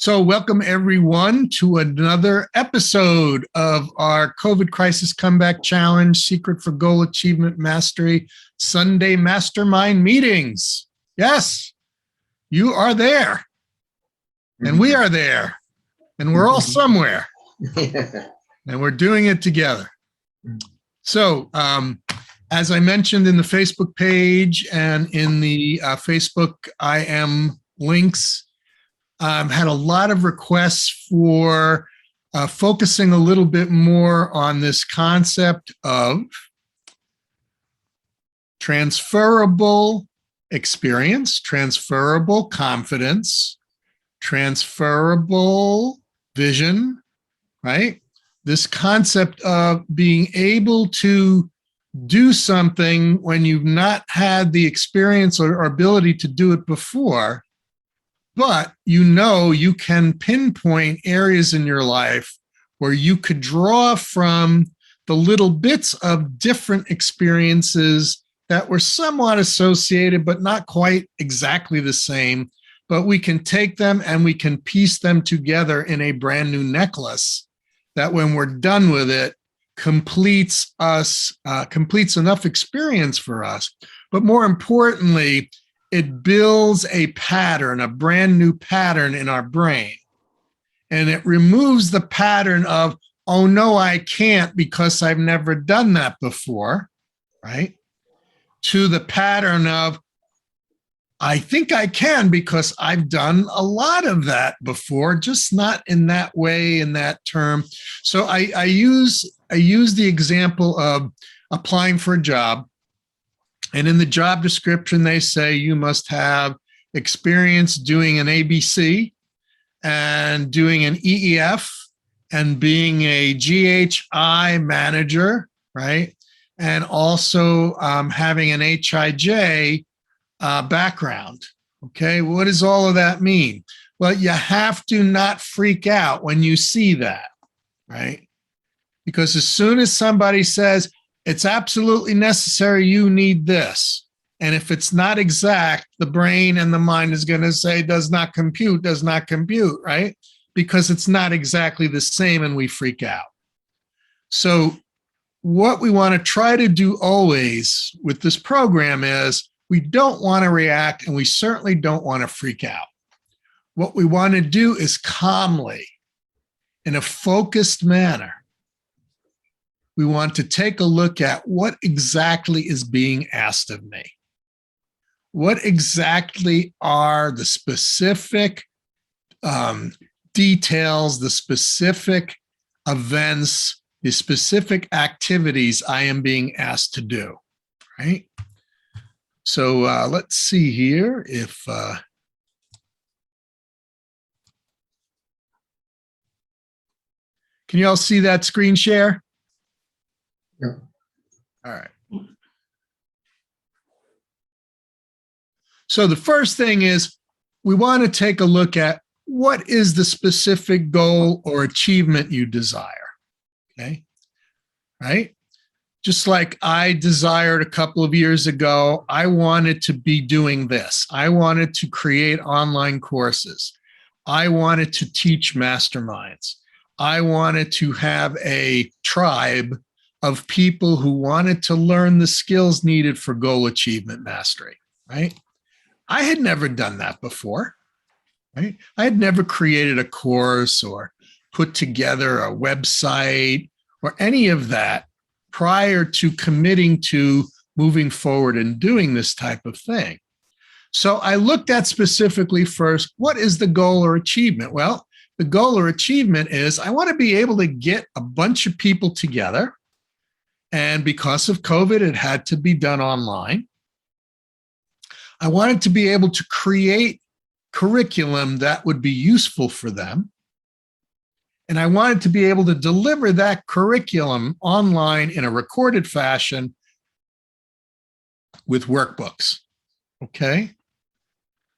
So welcome everyone to another episode of our COVID Crisis Comeback Challenge, Secret for Goal Achievement Mastery, Sunday MasterMind meetings. Yes, you are there and we are there and we're all somewhere and we're doing it together. So as I mentioned in the Facebook page and in the Facebook IM links, had a lot of requests for focusing a little bit more on this concept of transferable experience, transferable confidence, transferable vision, right? This concept of being able to do something when you've not had the experience or ability to do it before, but you know you can pinpoint areas in your life where you could draw from the little bits of different experiences that were somewhat associated, but not quite exactly the same. But we can take them and we can piece them together in a brand new necklace that when we're done with it, completes enough experience for us. But more importantly, it builds a pattern, a brand new pattern in our brain. And it removes the pattern of, oh no, I can't because I've never done that before, right? To the pattern of, I think I can because I've done a lot of that before, just not in that way, in that term. So I use the example of applying for a job. And in the job description, they say you must have experience doing an ABC and doing an EEF and being a GHI manager, right? And also having an HIJ background. Okay, what does all of that mean? Well, you have to not freak out when you see that, right? Because as soon as somebody says, it's absolutely necessary, you need this. And if it's not exact, the brain and the mind is going to say, does not compute, right? Because it's not exactly the same and we freak out. So what we want to try to do always with this program is we don't want to react and we certainly don't want to freak out. What we want to do is calmly, in a focused manner, we want to take a look at what exactly is being asked of me. What exactly are the specific details, the specific events, the specific activities I am being asked to do, right? So let's see here if, can you all see that screen share? Yeah. All right. So the first thing is we want to take a look at what is the specific goal or achievement you desire, okay? Right? Just like I desired a couple of years ago, I wanted to be doing this. I wanted to create online courses. I wanted to teach masterminds. I wanted to have a tribe of people who wanted to learn the skills needed for goal achievement mastery, right? I had never done that before, right? I had never created a course or put together a website or any of that prior to committing to moving forward and doing this type of thing. So I looked at specifically first, what is the goal or achievement? Well, the goal or achievement is I want to be able to get a bunch of people together. And because of COVID, it had to be done online. I wanted to be able to create curriculum that would be useful for them. And I wanted to be able to deliver that curriculum online in a recorded fashion with workbooks. Okay.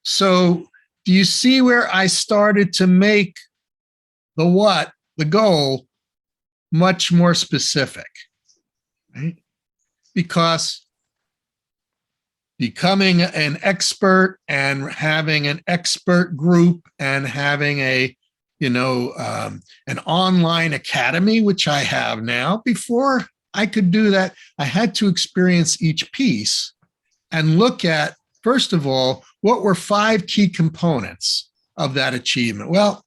So do you see where I started to make the what, the goal, much more specific? Right? Because becoming an expert and having an expert group and having an online academy, which I have now. Before I could do that, I had to experience each piece and look at, first of all, what were 5 key components of that achievement? Well,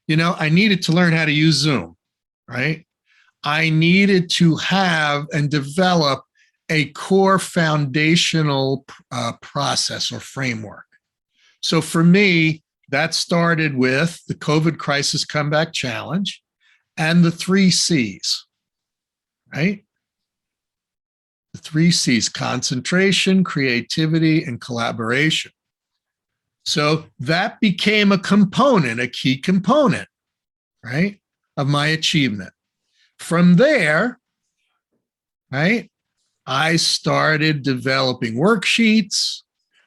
I needed to learn how to use Zoom, right? I needed to have and develop a core foundational process or framework. So for me, that started with the COVID Crisis Comeback Challenge and the 3 C's, right? The 3 C's: concentration, creativity, and collaboration. So that became a component, a key component, right, of my achievement. From there, right, I started developing worksheets.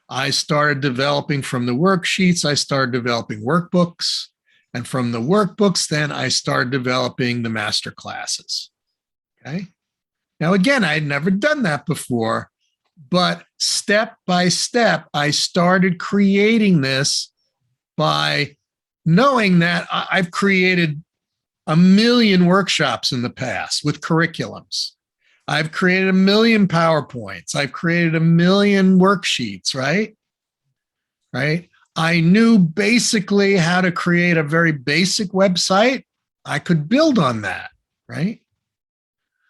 I started developing from the worksheets, I started developing workbooks. And from the workbooks, then I started developing the master classes. Okay. Now, again, I had never done that before, but step by step, I started creating this by knowing that I've created a million workshops in the past with curriculums. I've created a million PowerPoints. I've created a million worksheets, right? Right. I knew basically how to create a very basic website. I could build on that, right?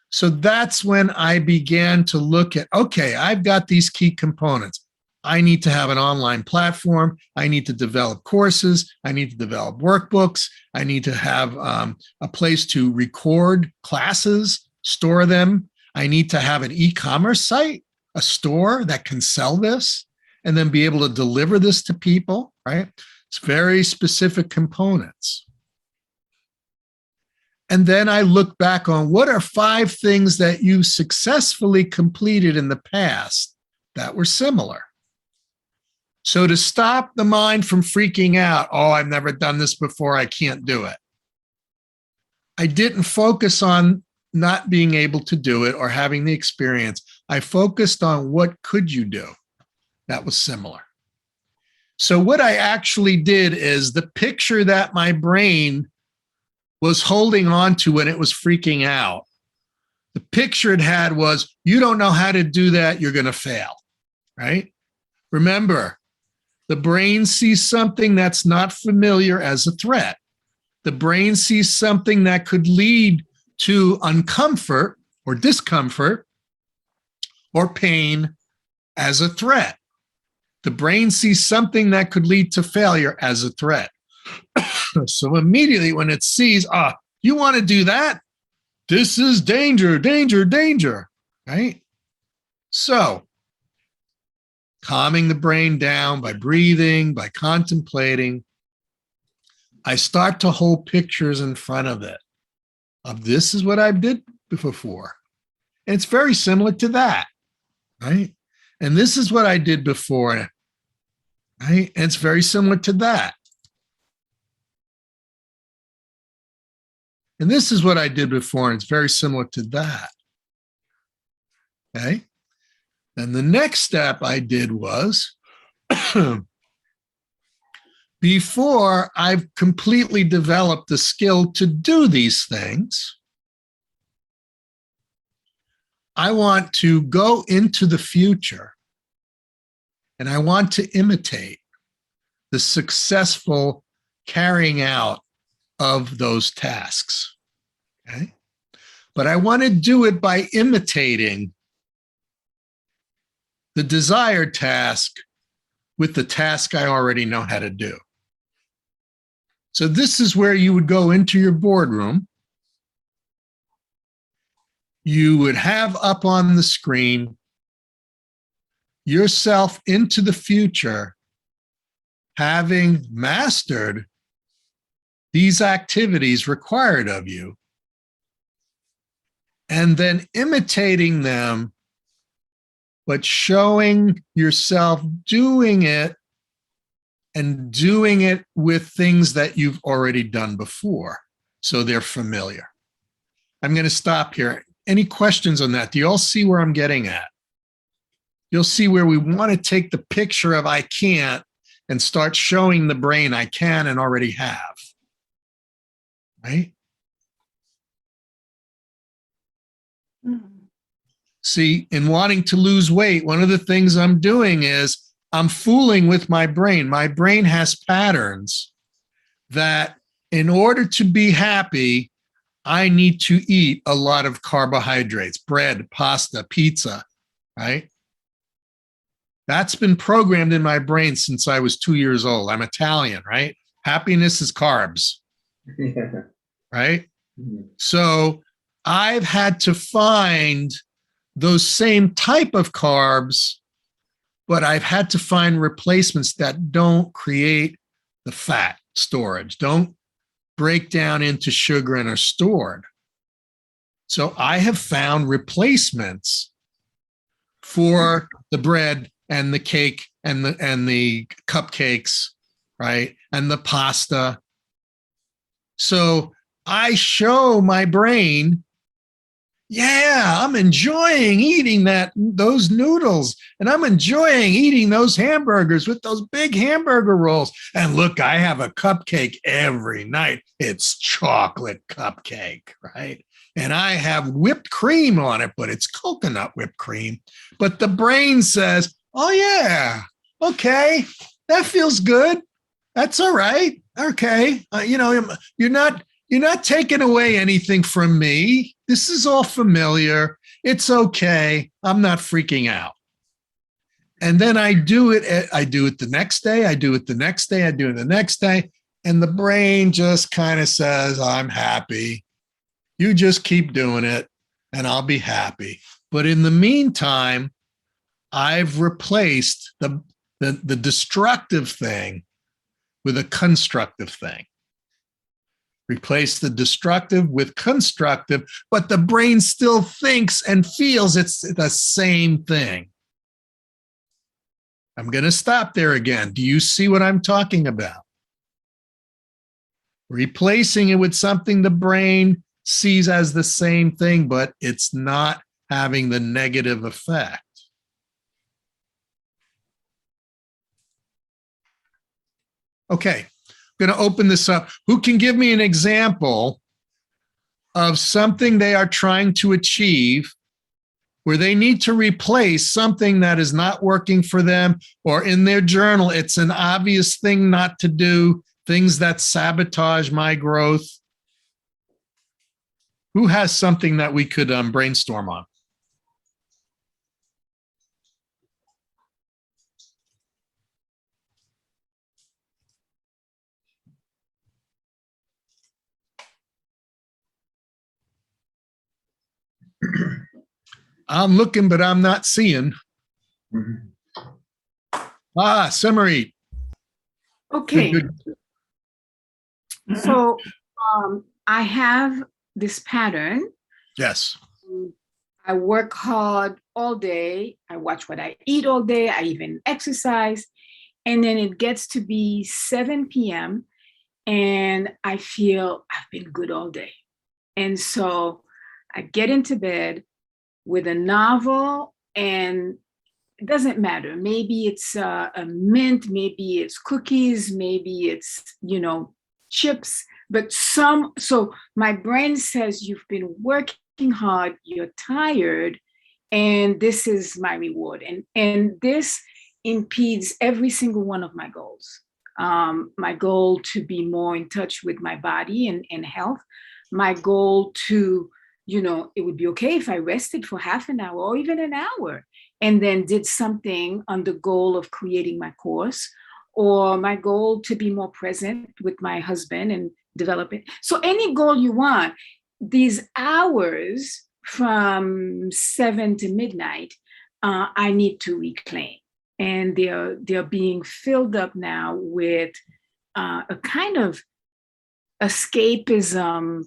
So that's when I began to look at, okay, I've got these key components. I need to have an online platform. I need to develop courses. I need to develop workbooks. I need to have a place to record classes, store them. I need to have an e-commerce site, a store that can sell this, and then be able to deliver this to people, right? It's very specific components. And then I look back on what are 5 things that you successfully completed in the past that were similar. So to stop the mind from freaking out, oh, I've never done this before, I can't do it. I didn't focus on not being able to do it or having the experience. I focused on what could you do that was similar. So what I actually did is the picture that my brain was holding on to when it was freaking out, the picture it had was, you don't know how to do that, you're going to fail, right? Remember, the brain sees something that's not familiar as a threat. The brain sees something that could lead to uncomfort or discomfort or pain as a threat. The brain sees something that could lead to failure as a threat. So immediately when it sees, you want to do that? This is danger, danger, danger, right? So calming the brain down by breathing, by contemplating, I start to hold pictures in front of it of this is what I did before. And it's very similar to that, right? And this is what I did before, right? And it's very similar to that. And this is what I did before, and it's very similar to that. Okay. Then the next step I did was, before I've completely developed the skill to do these things, I want to go into the future and I want to imitate the successful carrying out of those tasks. Okay. But I want to do it by imitating the desired task with the task I already know how to do. So this is where you would go into your boardroom. You would have up on the screen yourself into the future, having mastered these activities required of you, and then imitating them, but showing yourself doing it and doing it with things that you've already done before, so they're familiar. I'm going to stop here. Any questions on that? Do you all see where I'm getting at? you'll see where we want to take the picture of I can't and start showing the brain I can and already have. Right? See, in wanting to lose weight, one of the things I'm doing is I'm fooling with my brain. My brain has patterns that in order to be happy, I need to eat a lot of carbohydrates, bread, pasta, pizza, right? That's been programmed in my brain since I was 2 years old. I'm Italian, right? Happiness is carbs, Yeah. right? So I've had to find those same type of carbs, but I've had to find replacements that don't create the fat storage, don't break down into sugar and are stored. So I have found replacements for the bread and the cake and the cupcakes, right? And the pasta. So I show my brain, yeah, I'm enjoying eating those noodles, and I'm enjoying eating those hamburgers with those big hamburger rolls. And look, I have a cupcake every night. It's chocolate cupcake, right? And I have whipped cream on it, but it's coconut whipped cream. But the brain says, oh yeah, okay, that feels good. That's all right. Okay, you're not taking away anything from me. This is all familiar. It's okay. I'm not freaking out. And then I do it the next day. I do it the next day. I do it the next day. And the brain just kind of says, I'm happy. You just keep doing it and I'll be happy. But in the meantime, I've replaced the destructive thing with a constructive thing. Replace the destructive with constructive, but the brain still thinks and feels it's the same thing. I'm going to stop there again. Do you see what I'm talking about? Replacing it with something the brain sees as the same thing, but it's not having the negative effect. Okay, I'm going to open this up. Who can give me an example of something they are trying to achieve where they need to replace something that is not working for them, or in their journal, it's an obvious thing not to do, things that sabotage my growth? Who has something that we could brainstorm on? I'm looking, but I'm not seeing. Summary. Okay. Good. So I have this pattern. Yes. I work hard all day. I watch what I eat all day. I even exercise. And then it gets to be 7 p.m. and I feel I've been good all day. And so I get into bed with a novel, and it doesn't matter. Maybe it's a mint, maybe it's cookies, maybe it's, chips, but so my brain says, you've been working hard, you're tired, and this is my reward. And this impedes every single one of my goals. My goal to be more in touch with my body and health, my goal to, it would be okay if I rested for half an hour or even an hour and then did something on the goal of creating my course, or my goal to be more present with my husband and develop it. So any goal you want, these hours from 7 to midnight, I need to reclaim. And they're being filled up now with a kind of escapism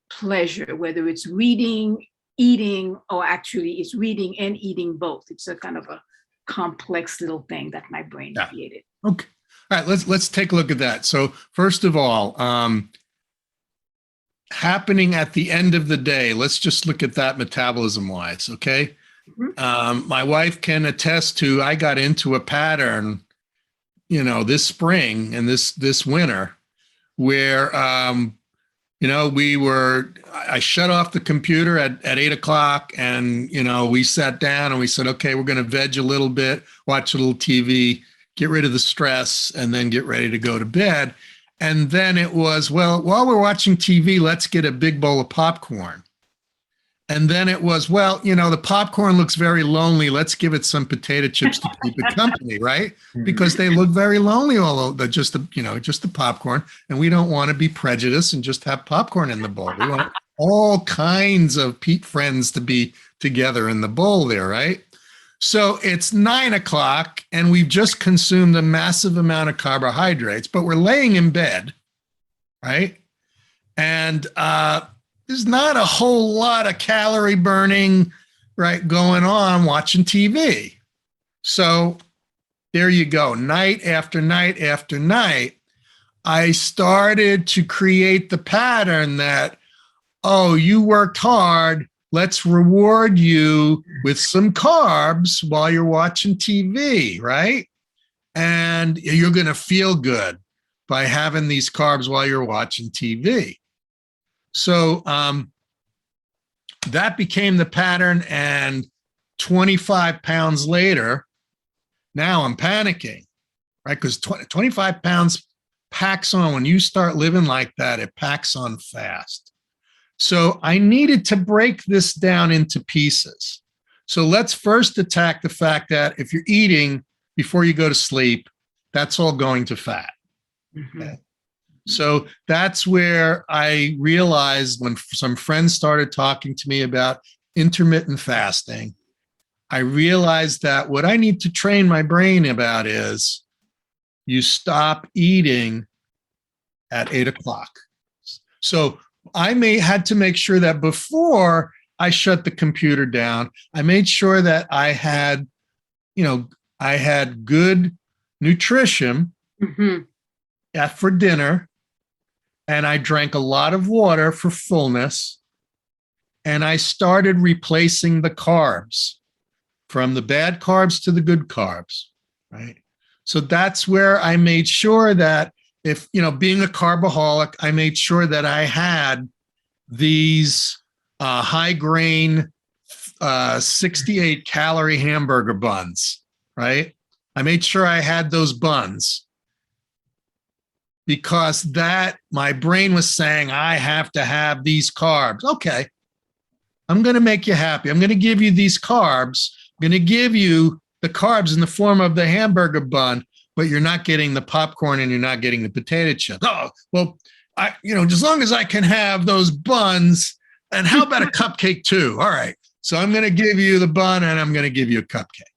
pleasure, whether it's reading, eating, or actually it's reading and eating both. It's a kind of a complex little thing that my brain created. Okay. All right, let's take a look at that. So first of all, happening at the end of the day, let's just look at that metabolism wise, okay? My wife can attest to, I got into a pattern, this spring and this winter where, I shut off the computer at 8 o'clock and, we sat down and we said, okay, we're going to veg a little bit, watch a little TV, get rid of the stress, and then get ready to go to bed. And then it was, well, while we're watching TV, let's get a big bowl of popcorn. And then it was, well, the popcorn looks very lonely. Let's give it some potato chips to keep it company, right? Because they look very lonely, although just the popcorn. And we don't want to be prejudiced and just have popcorn in the bowl. We want all kinds of friends to be together in the bowl there, right? So it's 9 o'clock and we've just consumed a massive amount of carbohydrates, but we're laying in bed, right? And there's not a whole lot of calorie burning, right, going on watching TV. So there you go. Night after night after night, I started to create the pattern that, oh, you worked hard. Let's reward you with some carbs while you're watching TV, right? And you're going to feel good by having these carbs while you're watching TV. So that became the pattern. And 25 pounds later, now I'm panicking, right? Because 25 pounds packs on. When you start living like that, it packs on fast. So I needed to break this down into pieces. So let's first attack the fact that if you're eating before you go to sleep, that's all going to fat. Okay? So that's where I realized when some friends started talking to me about intermittent fasting, I realized that what I need to train my brain about is you stop eating at 8 o'clock. So I had to make sure that before I shut the computer down, I made sure that I had good nutrition for dinner. And I drank a lot of water for fullness. And I started replacing the carbs from the bad carbs to the good carbs, right? So that's where I made sure that if, being a carboholic, I made sure that I had these high grain, 68 calorie hamburger buns, right? I made sure I had those buns because my brain was saying, I have to have these carbs. Okay, I'm going to make you happy. I'm going to give you these carbs. I'm going to give you the carbs in the form of the hamburger bun, but you're not getting the popcorn and you're not getting the potato chips. Oh, well, as long as I can have those buns, and how about a cupcake too? All right. So I'm going to give you the bun and I'm going to give you a cupcake.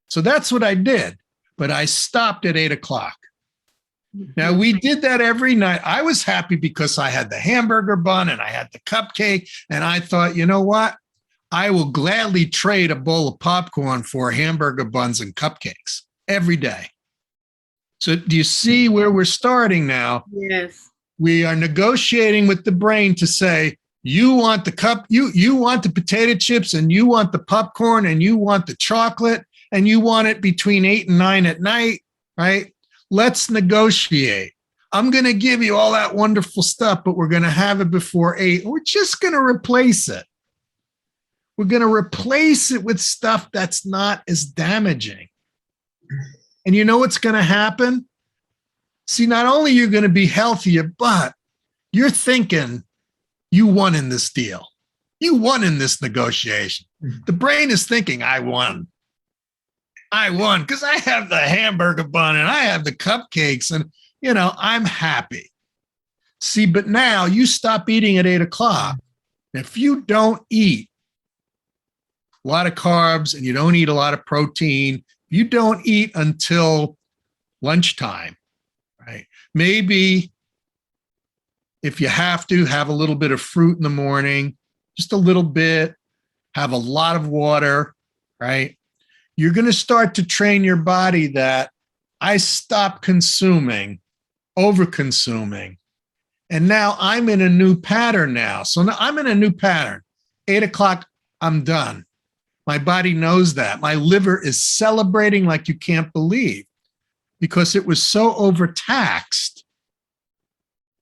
So that's what I did, but I stopped at 8 o'clock. Now, we did that every night. I was happy because I had the hamburger bun and I had the cupcake. And I thought, you know what? I will gladly trade a bowl of popcorn for hamburger buns and cupcakes every day. So do you see where we're starting now? Yes. We are negotiating with the brain to say, you want the you want the potato chips and you want the popcorn and you want the chocolate and you want it between 8 and 9 at night, right? Let's negotiate. I'm going to give you all that wonderful stuff, but we're going to have it before 8. We're just going to replace it. We're going to replace it with stuff that's not as damaging. And you know what's going to happen? See, not only you're going to be healthier, but you're thinking you won in this deal. You won in this negotiation. The brain is thinking, I won. I won because I have the hamburger bun and I have the cupcakes and, I'm happy. See, but now you stop eating at 8 o'clock. If you don't eat a lot of carbs and you don't eat a lot of protein, you don't eat until lunchtime, right? Maybe if you have to, have a little bit of fruit in the morning, just a little bit, have a lot of water, right? You're going to start to train your body that I stop consuming, over-consuming, and now I'm in a new pattern now. So now I'm in a new pattern. 8 o'clock, I'm done. My body knows that. My liver is celebrating like you can't believe because it was so overtaxed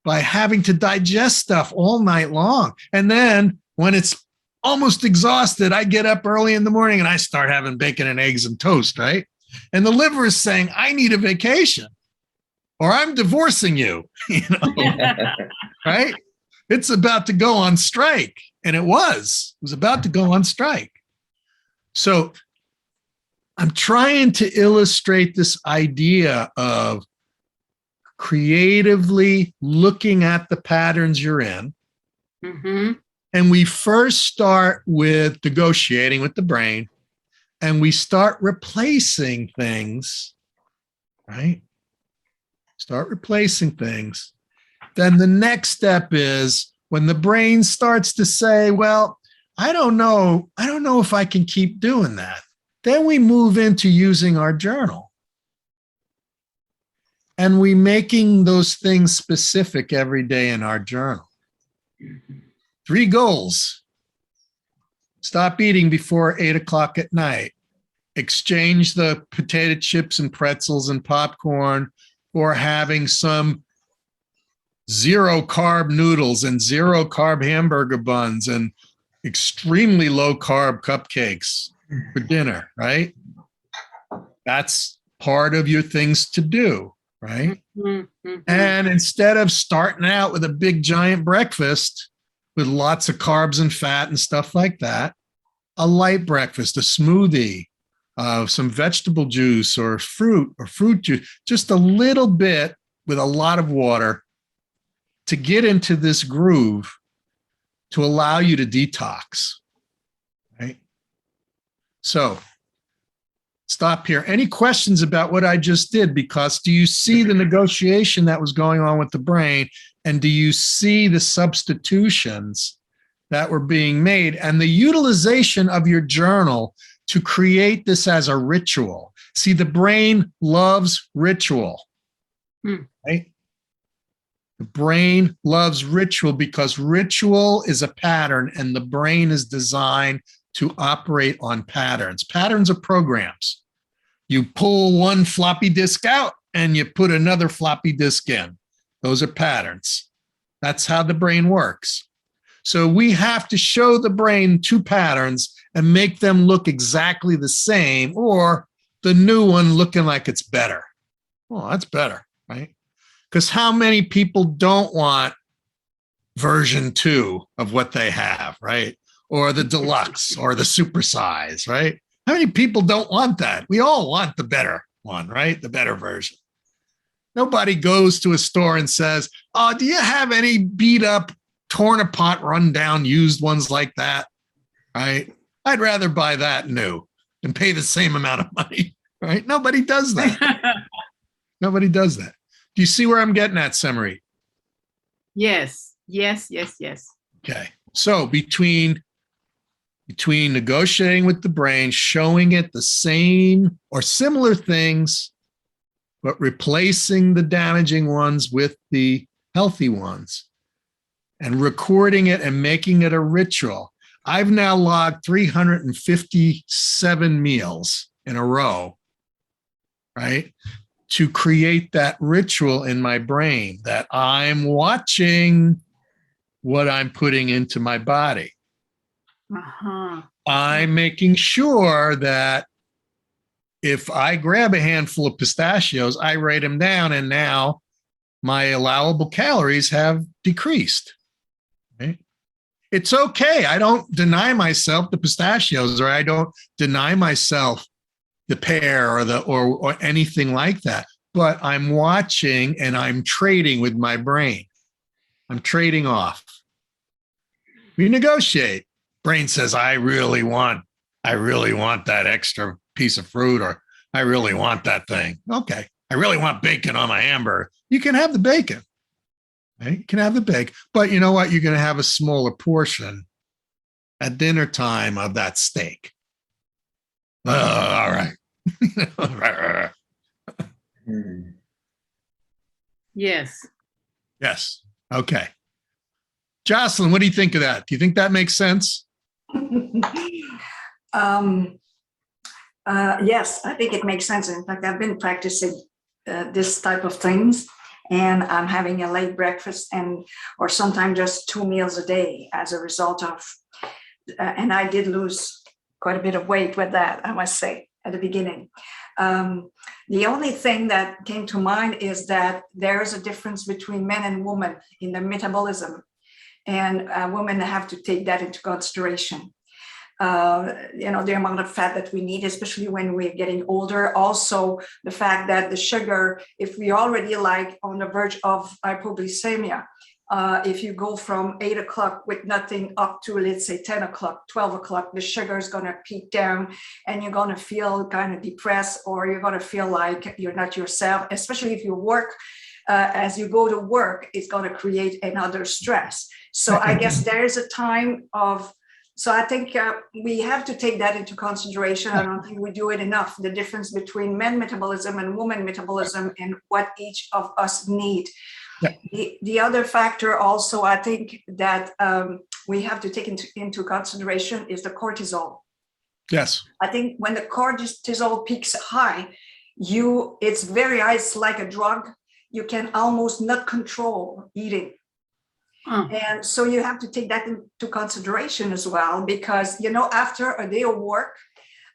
by having to digest stuff all night long. And then when it's almost exhausted, I get up early in the morning and I start having bacon and eggs and toast, right? And the liver is saying, I need a vacation or I'm divorcing you, right? It's about to go on strike. And it was about to go on strike. So I'm trying to illustrate this idea of creatively looking at the patterns you're in. Mm-hmm. And we first start with negotiating with the brain and we start replacing things, right? Start replacing things. Then the next step is when the brain starts to say, well, I don't know if I can keep doing that. Then we move into using our journal. And we making those things specific every day in our journal. 3 goals. Stop eating before 8 o'clock at night. Exchange the potato chips and pretzels and popcorn for having some 0 carb noodles and 0 carb hamburger buns and extremely low carb cupcakes for dinner, right? That's part of your things to do, right? Mm-hmm. And instead of starting out with a big giant breakfast with lots of carbs and fat and stuff like that, a light breakfast, a smoothie, some vegetable juice or fruit juice, just a little bit with a lot of water to get into this groove to allow you to detox, right? So stop here. Any questions about what I just did? Because do you see the negotiation that was going on with the brain? And do you see the substitutions that were being made and the utilization of your journal to create this as a ritual? See, the brain loves ritual, right? The brain loves ritual because ritual is a pattern and the brain is designed to operate on patterns. Patterns are programs. You pull one floppy disk out and you put another floppy disk in. Those are patterns. That's how the brain works. So we have to show the brain 2 patterns and make them look exactly the same or the new one looking like it's better. Well, that's better, right? Because how many people don't want version 2 of what they have, right? Or the deluxe or the supersize, right? How many people don't want that? We all want the better one, right? The better version. Nobody goes to a store and says, oh, do you have any beat up, torn apart, run down, used ones like that, right? I'd rather buy that new and pay the same amount of money, right? Nobody does that. Nobody does that. Do you see where I'm getting at, Semarite? Yes. Okay. So between negotiating with the brain, showing it the same or similar things, but replacing the damaging ones with the healthy ones and recording it and making it a ritual. I've now logged 357 meals in a row, right? To create that ritual in my brain that I'm watching what I'm putting into my body. I'm making sure that if I grab a handful of pistachios, I write them down and now my allowable calories have decreased. Right? It's okay. I don't deny myself the pistachios or I don't deny myself the pear or anything like that. But I'm watching and I'm trading with my brain. I'm trading off. We negotiate. Brain says, I really want that extra piece of fruit, or I really want that thing. Okay. I really want bacon on my hamburger. You can have the bacon. Right? You can have the bacon. But you know what? You're going to have a smaller portion at dinner time of that steak. All right. Yes. Yes. Okay. Jocelyn, what do you think of that? Do you think that makes sense? Um, yes, I think it makes sense. In fact, I've been practicing this type of things, and I'm having a late breakfast or sometimes just 2 meals a day as a result of, and I did lose quite a bit of weight with that, I must say, at the beginning. The only thing that came to mind is that there is a difference between men and women in the metabolism, and women have to take that into consideration. The amount of fat that we need, especially when we're getting older. Also, the fact that the sugar, if we already like on the verge of hypoglycemia, if you go from 8 o'clock with nothing up to, let's say, 10 o'clock, 12 o'clock, the sugar is going to peak down and you're going to feel kind of depressed, or you're going to feel like you're not yourself, especially if you work. As you go to work, it's going to create another stress. So I guess there is a time of, so I think we have to take that into consideration. I don't think we do it enough, the difference between men metabolism and woman metabolism and what each of us need. Yeah. The other factor also, I think that we have to take into consideration is the cortisol. Yes. I think when the cortisol peaks high, it's very high, it's like a drug. You can almost not control eating. And so you have to take that into consideration as well, because, after a day of work,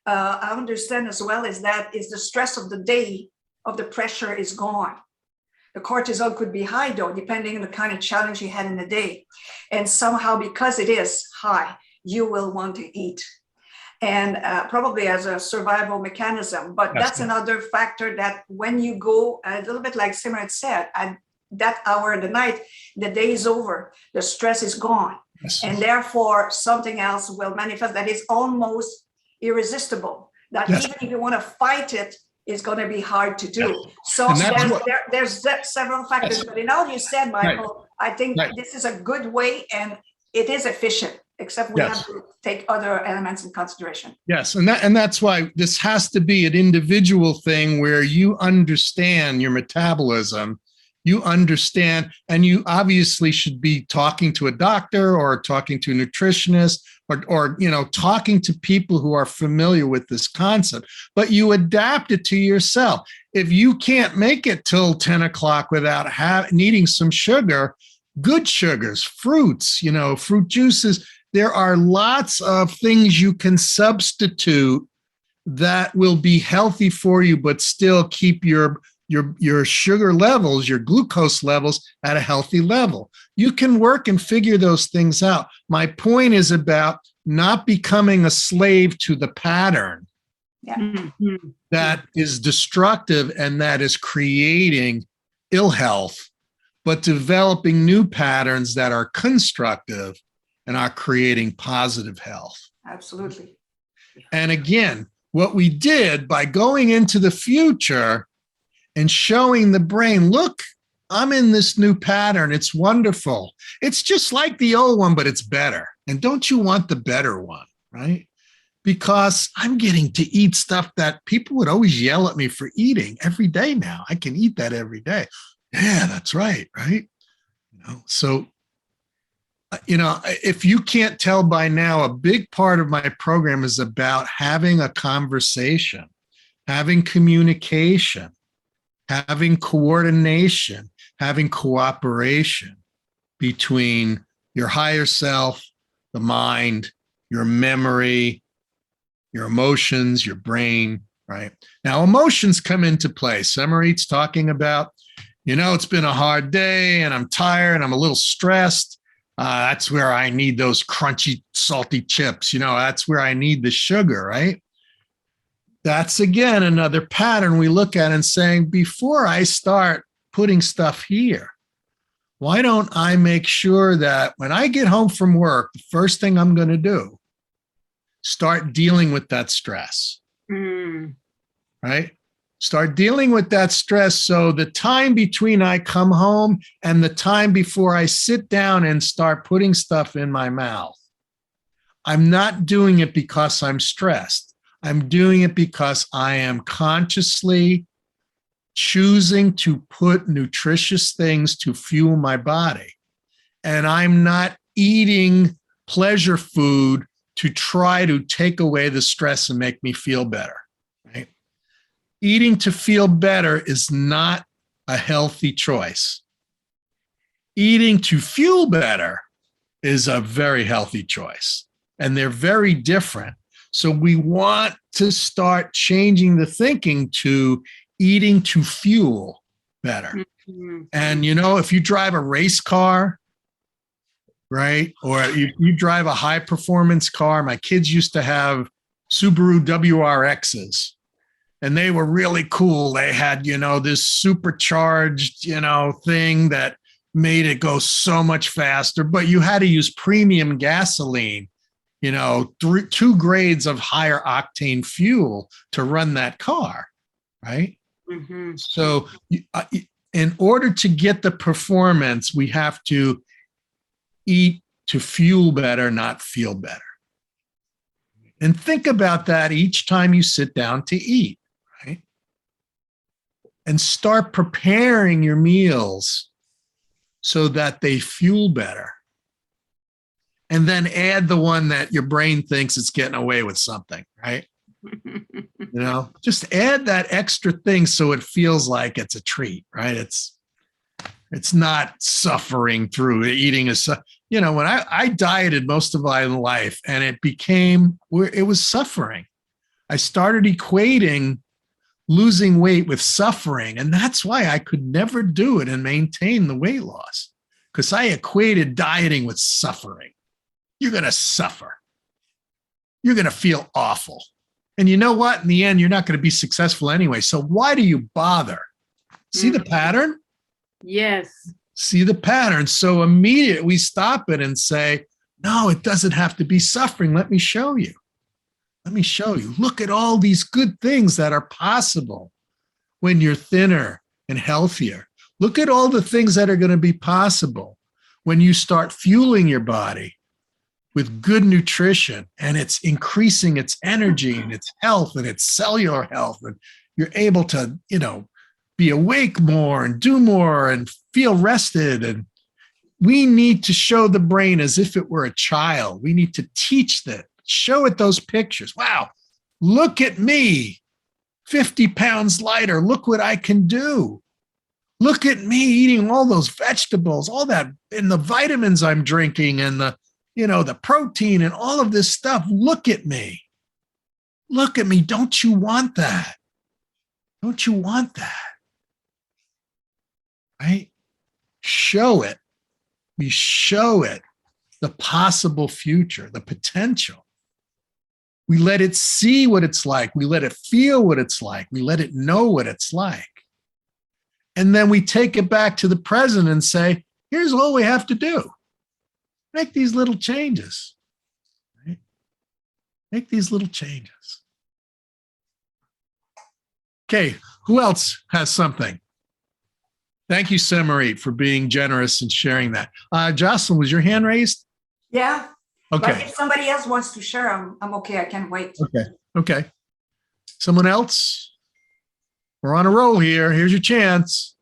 I understand as well is the stress of the day, of the pressure is gone. The cortisol could be high though, depending on the kind of challenge you had in the day. And somehow, because it is high, you will want to eat. And probably as a survival mechanism. But that's another factor that when you go, a little bit like Simran said, at that hour of the night, the day is over, the stress is gone. Yes. And therefore, something else will manifest that is almost irresistible. That even if you want to fight it, it's going to be hard to do. Yes. So there's several factors. But in all you said, Michael, I think this is a good way and it is efficient, except we have to take other elements in consideration. Yes, and that's why this has to be an individual thing where you understand your metabolism, you understand, and you obviously should be talking to a doctor or talking to a nutritionist or talking to people who are familiar with this concept, but you adapt it to yourself. If you can't make it till 10 o'clock without needing some sugar, good sugars, fruits, fruit juices, there are lots of things you can substitute that will be healthy for you, but still keep your sugar levels, your glucose levels at a healthy level. You can work and figure those things out. My point is about not becoming a slave to the pattern that is destructive and that is creating ill health, but developing new patterns that are constructive and are creating positive health. Absolutely. And again, what we did by going into the future and showing the brain, look, I'm in this new pattern. It's wonderful. It's just like the old one, but it's better. And don't you want the better one, right? Because I'm getting to eat stuff that people would always yell at me for eating every day now. I can eat that every day. Yeah, that's right, right? So, if you can't tell by now, a big part of my program is about having a conversation, having communication, having coordination, having cooperation between your higher self, the mind, your memory, your emotions, your brain, right? Now, emotions come into play. Samarit's talking about, it's been a hard day and I'm tired and I'm a little stressed. That's where I need those crunchy, salty chips. That's where I need the sugar, right? That's, again, another pattern we look at and saying, before I start putting stuff here, why don't I make sure that when I get home from work, the first thing I'm going to do, start dealing with that stress, right? Start dealing with that stress. So the time between I come home and the time before I sit down and start putting stuff in my mouth, I'm not doing it because I'm stressed. I'm doing it because I am consciously choosing to put nutritious things to fuel my body. And I'm not eating pleasure food to try to take away the stress and make me feel better, right? Eating to feel better is not a healthy choice. Eating to fuel better is a very healthy choice, and they're very different. So we want to start changing the thinking to eating to fuel better. Mhm. And, you know, if you drive a race car, right, or you drive a high performance car, my kids used to have Subaru WRXs, and they were really cool. They had, you know, this supercharged, you know, thing that made it go so much faster, but you had to use premium gasoline, you know, two grades of higher octane fuel to run that car, right? Mhm. So in order to get the performance, we have to eat to fuel better, not feel better. And think about that each time you sit down to eat, right? And start preparing your meals so that they fuel better. And then add the one that your brain thinks it's getting away with something, right? You know, just add that extra thing so it feels like it's a treat, right? It's not suffering through eating you know, when I dieted most of my life, and it was suffering. I started equating losing weight with suffering, and that's why I could never do it and maintain the weight loss, because I equated dieting with suffering. You're going to suffer. You're going to feel awful. And you know what? In the end, you're not going to be successful anyway. So why do you bother? See the pattern? Yes. See the pattern. So immediately we stop it and say, no, it doesn't have to be suffering. Let me show you. Let me show you. Look at all these good things that are possible when you're thinner and healthier. Look at all the things that are going to be possible when you start fueling your body with good nutrition, and it's increasing its energy and its health and its cellular health. And you're able to, you know, be awake more and do more and feel rested. And we need to show the brain as if it were a child. We need to teach that, show it those pictures. Wow, look at me, 50 pounds lighter. Look what I can do. Look at me eating all those vegetables, all that, and the vitamins I'm drinking, and the, you know, the protein and all of this stuff. Look at me. Look at me. Don't you want that? Don't you want that? Right? Show it. We show it the possible future, the potential. We let it see what it's like. We let it feel what it's like. We let it know what it's like. And then we take it back to the present and say, here's all we have to do. Make these little changes. Right? Make these little changes. Okay, who else has something? Thank you, Samarit, for being generous and sharing that. Jocelyn, was your hand raised? Yeah. Okay. But if somebody else wants to share, I'm okay. I can wait. Okay. Okay. Someone else? We're on a roll here. Here's your chance.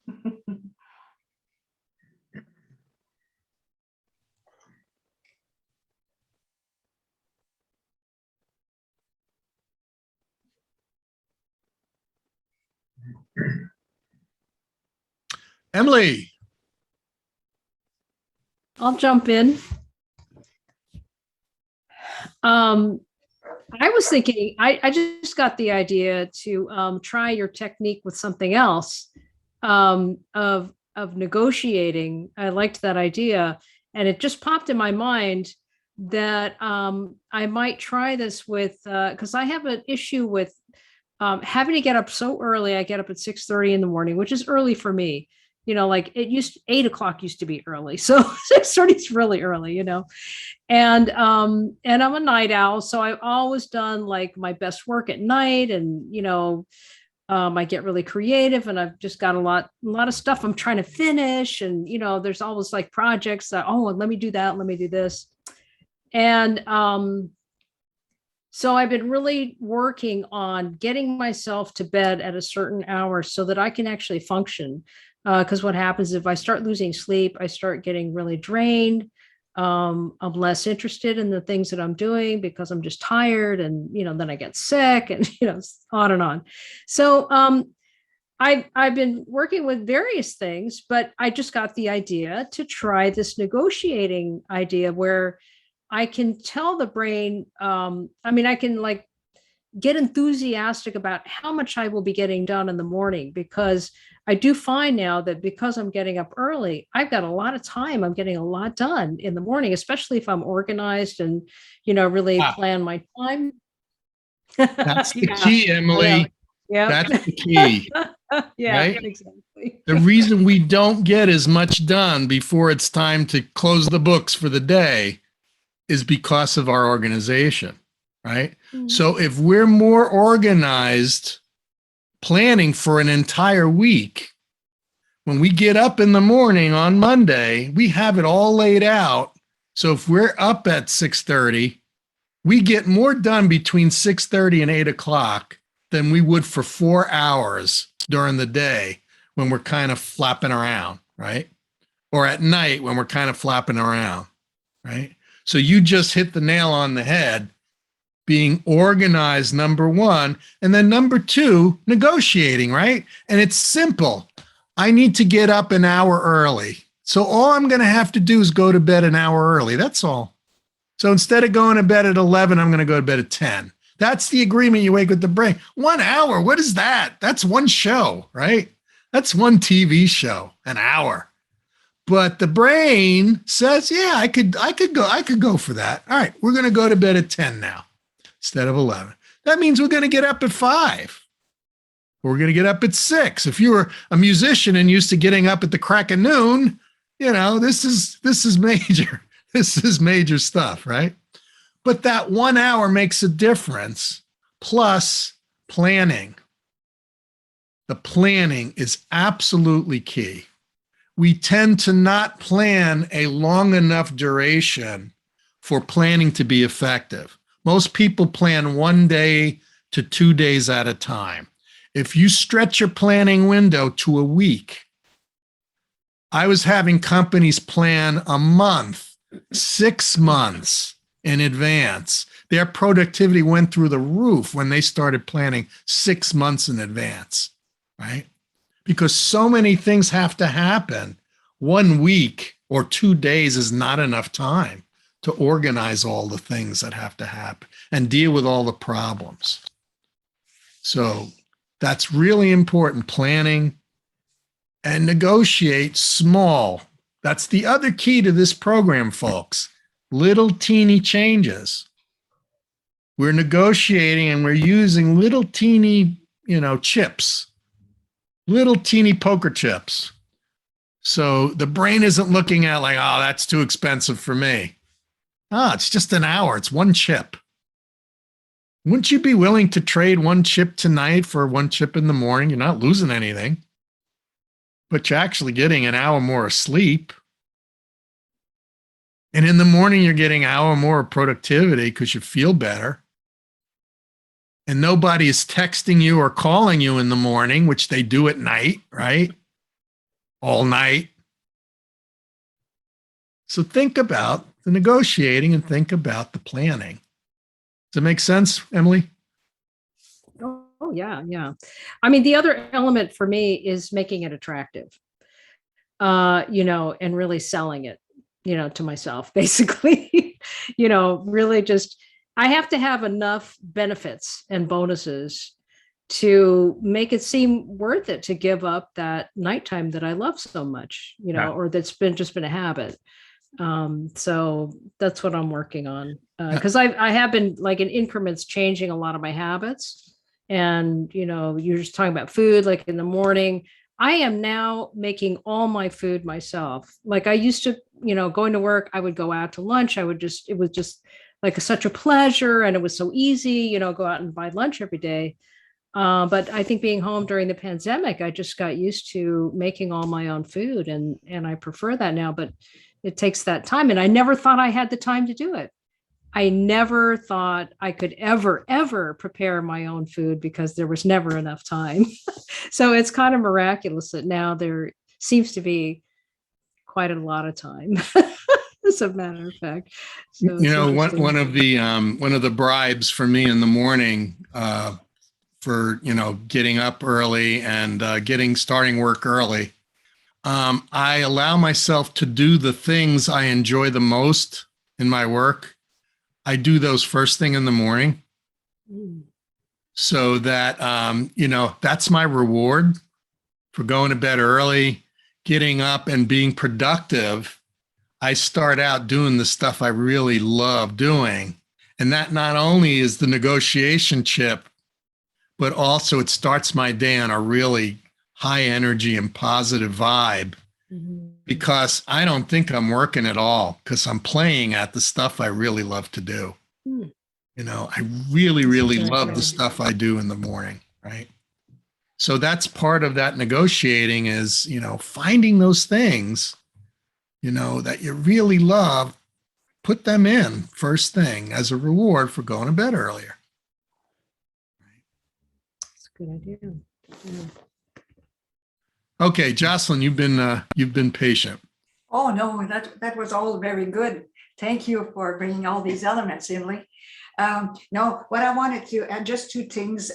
Emily. I'll jump in. I was thinking, I just got the idea to try your technique with something else, of negotiating. I liked that idea, and it just popped in my mind that I might try this with, because I have an issue with having to get up so early. I get up at 6:30 in the morning, which is early for me. You know, like 8 o'clock used to be early. So 6:30 is really early, you know. And I'm a night owl. So I've always done like my best work at night. And, you know, I get really creative, and I've just got a lot of stuff I'm trying to finish. And, you know, there's always like projects that, oh, let me do that, let me do this. And so I've been really working on getting myself to bed at a certain hour so that I can actually function. Because what happens if I start losing sleep, I start getting really drained. I'm less interested in the things that I'm doing because I'm just tired, and then I get sick, and on and on. So I've been working with various things, but I just got the idea to try this negotiating idea where I can tell the brain, I can like get enthusiastic about how much I will be getting done in the morning, because I do find now that because I'm getting up early, I've got a lot of time. I'm getting a lot done in the morning, especially if I'm organized and, really Ah, plan my time. that's the Yeah, key, I know. Emily. Yeah. That's the key, Yeah, right? exactly. The reason we don't get as much done before it's time to close the books for the day is because of our organization, right? Mhm. So if we're more organized, planning for an entire week, when we get up in the morning on Monday, we have it all laid out. So if we're up at 6:30, we get more done between 6:30 and 8 o'clock than we would for 4 hours during the day when we're kind of flapping around, right? Or at night when we're kind of flapping around, right? So you just hit the nail on the head. Being organized, number one. And then number two, negotiating, right? And it's simple. I need to get up an hour early. So all I'm going to have to do is go to bed an hour early. That's all. So instead of going to bed at 11, I'm going to go to bed at 10. That's the agreement you make with the brain. 1 hour. What is that? That's one show, right? That's one TV show, an hour. But the brain says, yeah, I could go for that. All right, we're going to go to bed at 10 now instead of 11. That means we're going to get up at 5. We're going to get up at 6. If you were a musician and used to getting up at the crack of noon, this is major. This is major stuff, right? But that 1 hour makes a difference. Plus planning. The planning is absolutely key. We tend to not plan a long enough duration for planning to be effective. Most people plan 1 day to 2 days at a time. If you stretch your planning window to a week, I was having companies plan a month, 6 months in advance. Their productivity went through the roof when they started planning 6 months in advance, right? Because so many things have to happen. 1 week or 2 days is not enough time to organize all the things that have to happen and deal with all the problems. So that's really important, planning and negotiate small. That's the other key to this program, folks. Little teeny changes. We're negotiating and we're using little teeny, chips, little teeny poker chips. So the brain isn't looking at like, oh, that's too expensive for me. Ah, it's just an hour. It's one chip. Wouldn't you be willing to trade one chip tonight for one chip in the morning? You're not losing anything, but you're actually getting an hour more of sleep. And in the morning, you're getting an hour more of productivity because you feel better. And nobody is texting you or calling you in the morning, which they do at night, right? All night. So think about the negotiating and think about the planning. Does it make sense, Emily? Oh, yeah, yeah. I mean, the other element for me is making it attractive, and really selling it, to myself, basically, really just, I have to have enough benefits and bonuses to make it seem worth it to give up that nighttime that I love so much, or that's been a habit. So that's what I'm working on. Because I have been like in increments changing a lot of my habits. And, you're just talking about food, like in the morning, I am now making all my food myself. Like I used to, going to work, I would go out to lunch. It was just like such a pleasure. And it was so easy, go out and buy lunch every day. But I think being home during the pandemic, I just got used to making all my own food, and I prefer that now, but it takes that time. And I never thought I had the time to do it. I never thought I could ever prepare my own food because there was never enough time. So it's kind of miraculous that now there seems to be quite a lot of time. as a matter of fact. So You it's know, interesting. one of the bribes for me in the morning for getting up early and starting work early, I allow myself to do the things I enjoy the most in my work. I do those first thing in the morning, Mm. so that that's my reward for going to bed early, getting up and being productive. I start out doing the stuff I really love doing. And that not only is the negotiation chip, but also it starts my day on a really high energy and positive vibe, Mhm. because I don't think I'm working at all, because I'm playing at the stuff I really love to do. Mm. I really, really Very love the good. stuff I do in the morning, right? So that's part of that negotiating is, finding those things, that you really love, put them in first thing as a reward for going to bed earlier. That's a good idea. Yeah. Okay, Jocelyn, you've been patient. Oh, no, that was all very good. Thank you for bringing all these elements, Emily. No, what I wanted to add, just two things.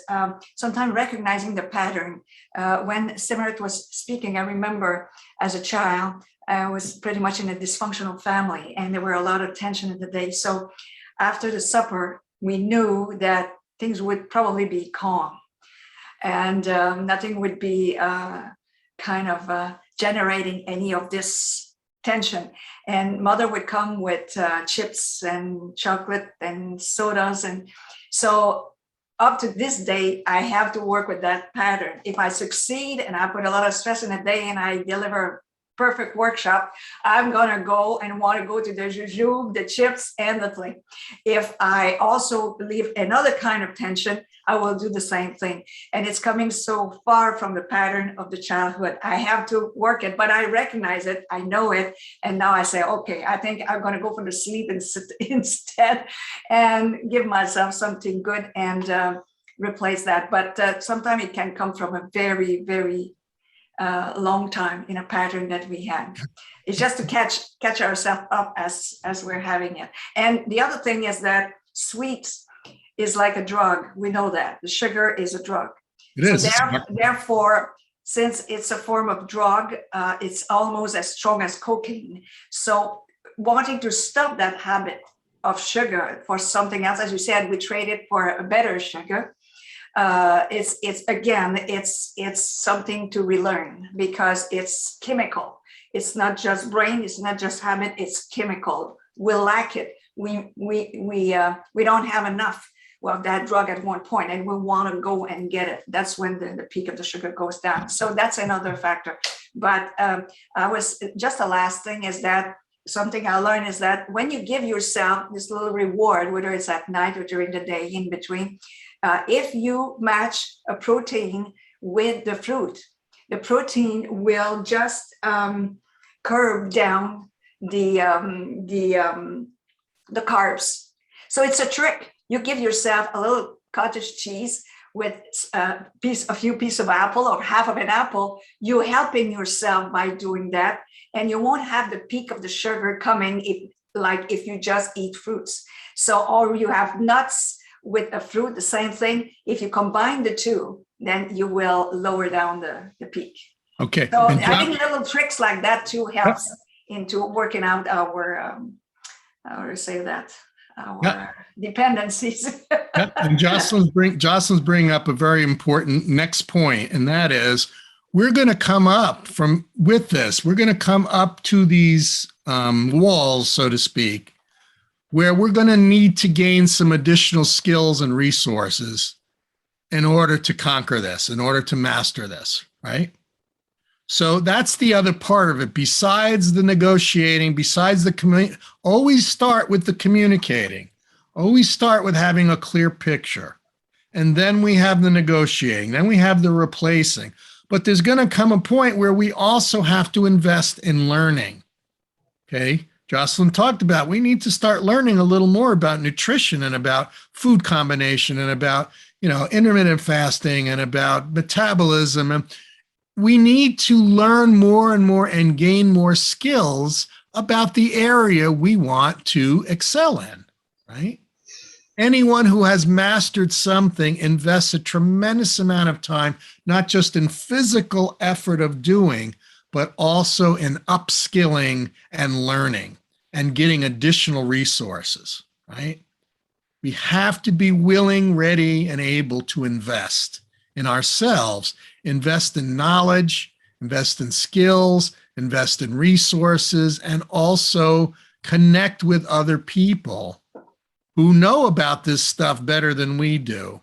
Sometimes recognizing the pattern. When Simrat was speaking, I remember as a child, I was pretty much in a dysfunctional family, and there were a lot of tension in the day. So after the supper, we knew that things would probably be calm, and nothing would be generating any of this tension. And mother would come with chips and chocolate and sodas. And so up to this day, I have to work with that pattern. If I succeed and I put a lot of stress in a day and I deliver perfect workshop, I'm gonna go and want to go to the jujube, the chips, and the thing. If I also believe another kind of tension, I will do the same thing. And it's coming so far from the pattern of the childhood. I have to work it, but I recognize it, I know it, and now I say, okay, I think I'm gonna go for the sleep instead and give myself something good and replace that. But sometimes it can come from a very, very long time in a pattern that we had. It's just to catch ourselves up as we're having it. And the other thing is that sweets is like a drug. We know that the sugar is a drug. It is. Therefore, since it's a form of drug, it's almost as strong as cocaine. So wanting to stop that habit of sugar for something else, as you said, we trade it for a better sugar. It's something to relearn, because it's chemical. It's not just brain. It's not just habit. It's chemical. We lack it. We don't have enough of that drug at one point, and we want to go and get it. That's when the peak of the sugar goes down. So that's another factor. But just the last thing is that something I learned is that when you give yourself this little reward, whether it's at night or during the day in between, if you match a protein with the fruit, the protein will just curb down the carbs. So it's a trick. You give yourself a little cottage cheese with a few pieces of apple or half of an apple. You're helping yourself by doing that, and you won't have the peak of the sugar coming if you just eat fruits. So, or you have nuts with a fruit, the same thing. If you combine the two, then you will lower down the peak. Okay. So I think little tricks like that too helps into working out our dependencies. And Jocelyn's bringing up a very important next point, and that is we're going to come up with this. We're going to come up to these walls, so to speak, where we're going to need to gain some additional skills and resources in order to conquer this, in order to master this, right? So that's the other part of it. Besides the negotiating, besides the always start with the communicating. Always start with having a clear picture. And then we have the negotiating. Then we have the replacing. But there's going to come a point where we also have to invest in learning. Okay? Jocelyn talked about we need to start learning a little more about nutrition and about food combination and about, intermittent fasting and about metabolism. And we need to learn more and more and gain more skills about the area we want to excel in, right? Anyone who has mastered something invests a tremendous amount of time, not just in physical effort of doing, but also in upskilling and learning and getting additional resources, right? We have to be willing, ready, and able to invest in ourselves, invest in knowledge, invest in skills, invest in resources, and also connect with other people who know about this stuff better than we do.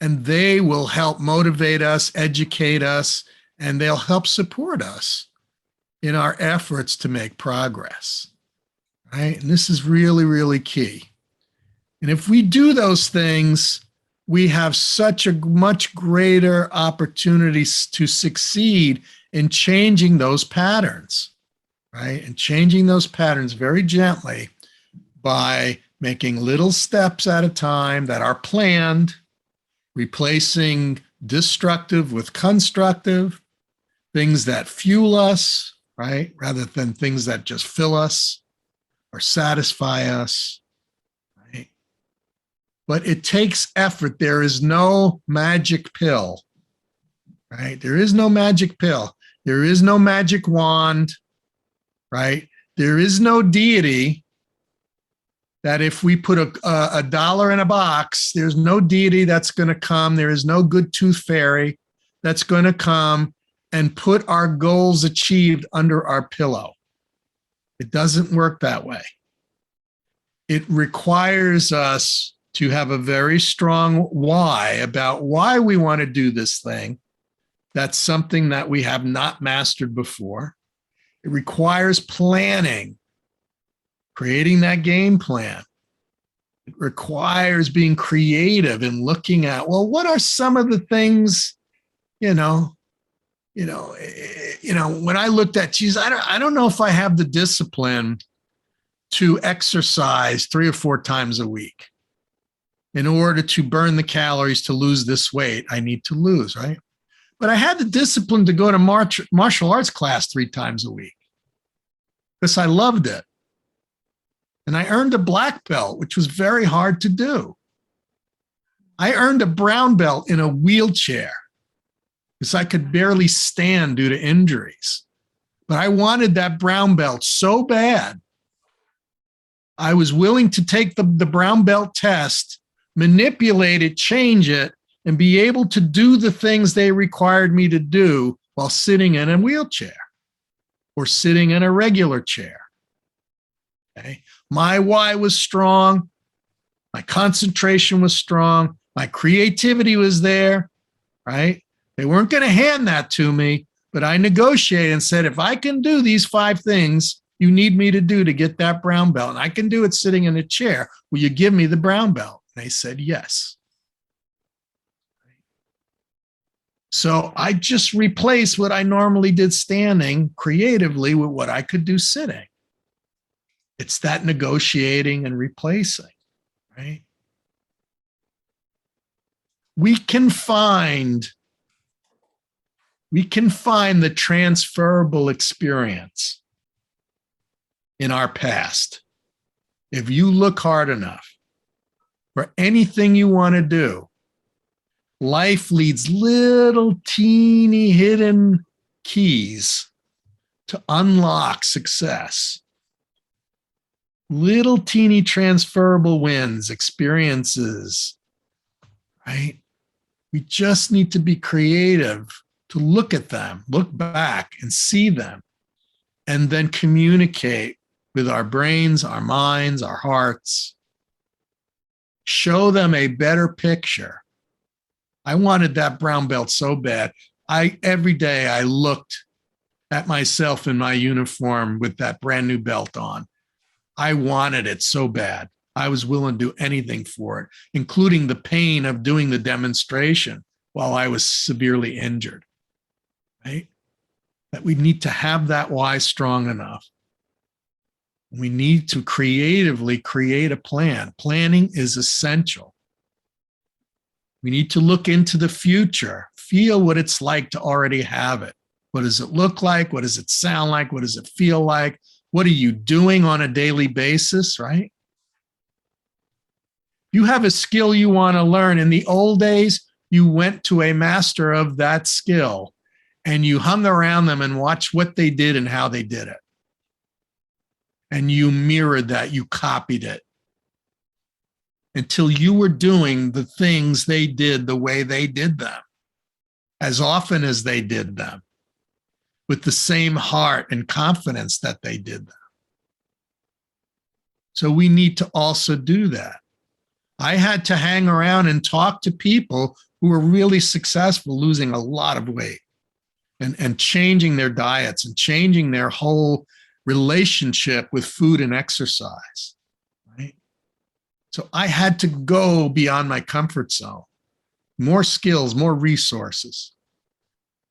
And they will help motivate us, educate us, and they'll help support us in our efforts to make progress, right? And this is really, really key. And if we do those things, we have such a much greater opportunities to succeed in changing those patterns, right? And changing those patterns very gently by making little steps at a time that are planned, replacing destructive with constructive, things that fuel us, right? Rather than things that just fill us or satisfy us, right? But it takes effort. There is no magic pill, right? There is no magic pill. There is no magic wand, right? There is no deity that if we put a dollar in a box, there's no deity that's going to come. There is no good tooth fairy that's going to come and put our goals achieved under our pillow. It doesn't work that way. It requires us to have a very strong why about why we want to do this thing. That's something that we have not mastered before. It requires planning, creating that game plan. It requires being creative and looking at, well, what are some of the things, when I looked at, geez, I don't know if I have the discipline to exercise 3 or 4 times a week. In order to burn the calories to lose this weight, I need to lose, right? But I had the discipline to go to martial arts class 3 times a week because I loved it. And I earned a black belt, which was very hard to do. I earned a brown belt in a wheelchair because I could barely stand due to injuries. But I wanted that brown belt so bad. I was willing to take the brown belt test, manipulate it, change it, and be able to do the things they required me to do while sitting in a wheelchair or sitting in a regular chair. Okay. My why was strong. My concentration was strong. My creativity was there, right? They weren't going to hand that to me, but I negotiated and said, if I can do these 5 things you need me to do to get that brown belt, and I can do it sitting in a chair, will you give me the brown belt? And they said, yes. So I just replaced what I normally did standing creatively with what I could do sitting. It's that negotiating and replacing, right? We can find the transferable experience in our past. If you look hard enough for anything you want to do, life leads little teeny hidden keys to unlock success. Little teeny transferable wins, experiences, right? We just need to be creative to look at them, look back and see them, and then communicate with our brains, our minds, our hearts. Show them a better picture. I wanted that brown belt so bad. Every day I looked at myself in my uniform with that brand new belt on. I wanted it so bad. I was willing to do anything for it, including the pain of doing the demonstration while I was severely injured, right? That we need to have that why strong enough. We need to creatively create a plan. Planning is essential. We need to look into the future, feel what it's like to already have it. What does it look like? What does it sound like? What does it feel like? What are you doing on a daily basis, right? You have a skill you want to learn. In the old days, you went to a master of that skill and you hung around them and watched what they did and how they did it. And you mirrored that, you copied it until you were doing the things they did the way they did them, as often as they did them, with the same heart and confidence that they did them. So we need to also do that. I had to hang around and talk to people who were really successful, losing a lot of weight and changing their diets and changing their whole relationship with food and exercise, right? So I had to go beyond my comfort zone, more skills, more resources.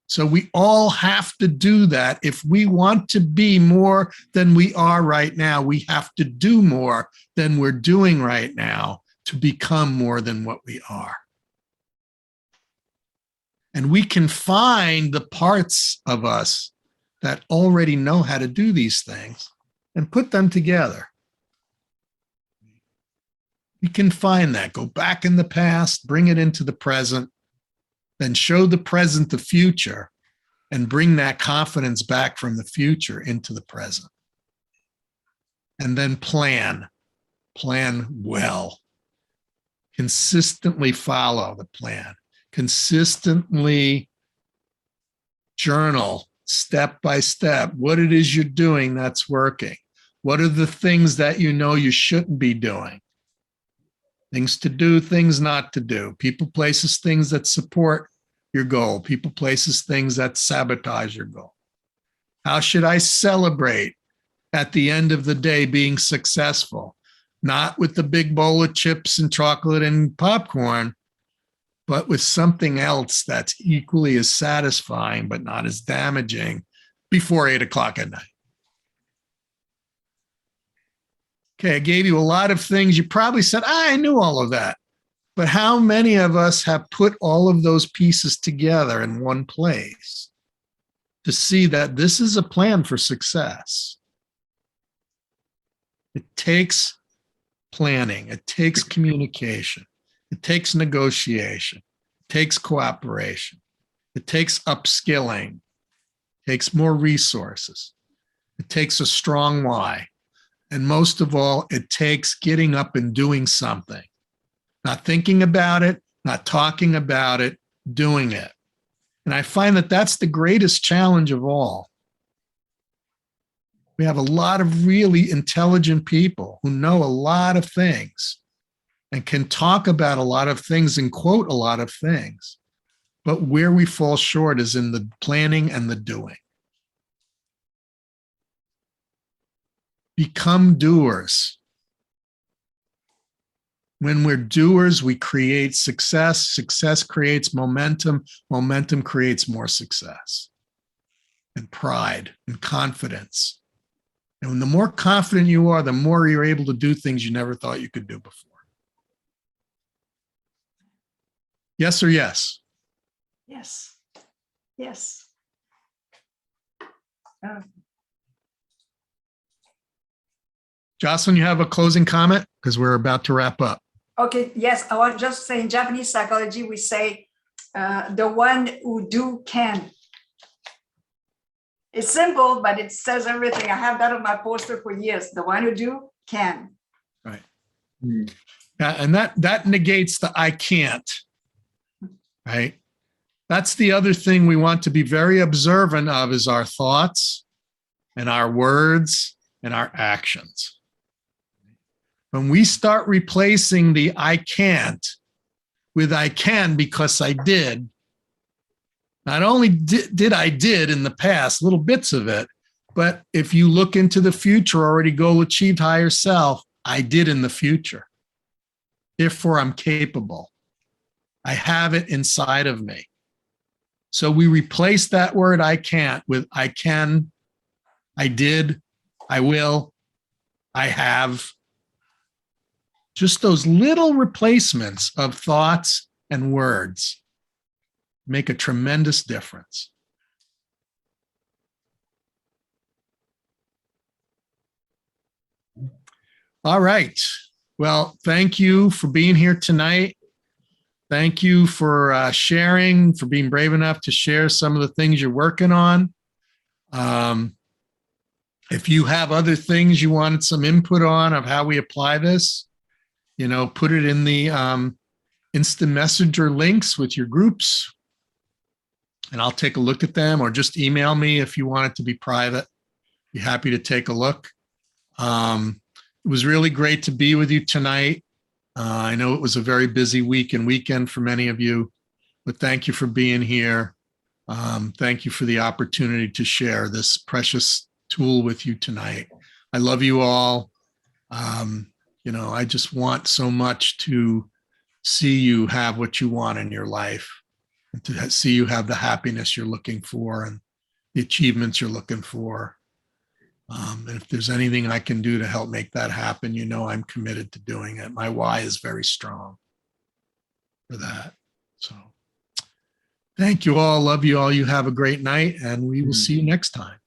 So we all have to do that. If we want to be more than we are right now, we have to do more than we're doing right now to become more than what we are. And we can find the parts of us that already know how to do these things and put them together. We can find that, go back in the past, bring it into the present, then show the present the future and bring that confidence back from the future into the present. And then plan well. Consistently follow the plan. Consistently journal step by step what it is you're doing that's working. What are the things that you know you shouldn't be doing? Things to do, things not to do. People, places, things that support your goal. People, places, things that sabotage your goal. How should I celebrate at the end of the day being successful? Not with the big bowl of chips and chocolate and popcorn, but with something else that's equally as satisfying, but not as damaging before 8 o'clock at night. Okay, I gave you a lot of things. You probably said, I knew all of that. But how many of us have put all of those pieces together in one place to see that this is a plan for success? It takes planning. It takes communication. It takes negotiation. It takes cooperation. It takes upskilling. It takes more resources. It takes a strong why. And most of all, it takes getting up and doing something. Not thinking about it, not talking about it, doing it. And I find that that's the greatest challenge of all. We have a lot of really intelligent people who know a lot of things and can talk about a lot of things and quote a lot of things. But where we fall short is in the planning and the doing. Become doers. When we're doers, we create success. Success creates momentum. Momentum creates more success and pride and confidence. And the more confident you are, the more you're able to do things you never thought you could do before. Yes or yes? Yes. Yes. Jocelyn, you have a closing comment? Because we're about to wrap up. Okay, yes, I was just saying, in Japanese psychology, we say the one who do can. It's simple, but it says everything. I have that on my poster for years. The one who do can. Right. And that negates the I can't, right? That's the other thing we want to be very observant of is our thoughts and our words and our actions. When we start replacing the I can't with I can because I did, not only did I did in the past, little bits of it, but if you look into the future, already goal achieved higher self, I did in the future. Therefore, I'm capable. I have it inside of me. So we replace that word I can't with I can, I did, I will, I have. Just those little replacements of thoughts and words make a tremendous difference. All right. Well, thank you for being here tonight. Thank you for sharing, for being brave enough to share some of the things you're working on. If you have other things you wanted some input on of how we apply this, put it in the instant messenger links with your groups, and I'll take a look at them, or just email me if you want it to be private. Be happy to take a look. It was really great to be with you tonight. I know it was a very busy week and weekend for many of you, but thank you for being here. Thank you for the opportunity to share this precious tool with you tonight. I love you all. I just want so much to see you have what you want in your life, and to see you have the happiness you're looking for and the achievements you're looking for. And if there's anything I can do to help make that happen, I'm committed to doing it. My why is very strong for that. So thank you all. Love you all. You have a great night, and we will see you next time.